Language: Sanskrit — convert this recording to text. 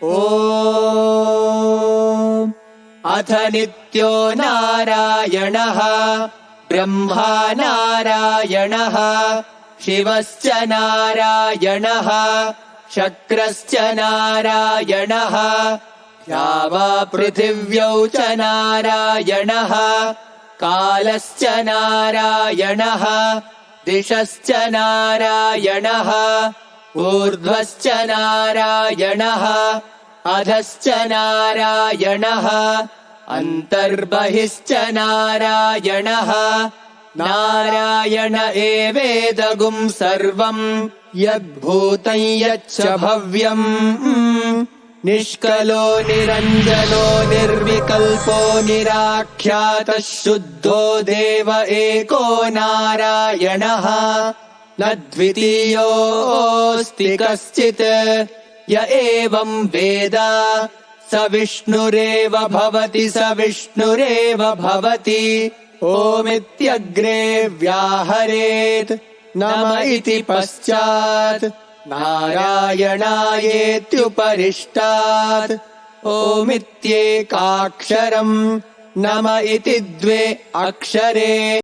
ॐ अथ नित्यो नारायणः ब्रह्मा नारायणः शिवश्च नारायणः शक्रश्च नारायणः द्यावा पृथिव्यौ च नारायणः कालश्च नारायणः दिशश्च नारायणः ऊर्ध्वश्च नारायणः अधश्च नारायणः अन्तर्बहिश्च नारायणः नारायण एवेदगुं सर्वम् यद्भूतं यच्च भव्यम् निष्कलो निरञ्जनो निर्विकल्पो निराख्यातः शुद्धो देव एको नारायणः न द्वितीयोऽस्ति कश्चित् य एवं वेद स विष्णुरेव भवति स विष्णुरेव भवति ओमित्यग्रे व्याहरेत् नम इति पश्चात् नारायणायेत्युपरिष्टात् ओमित्येकाक्षरम् नम इति द्वे अक्षरे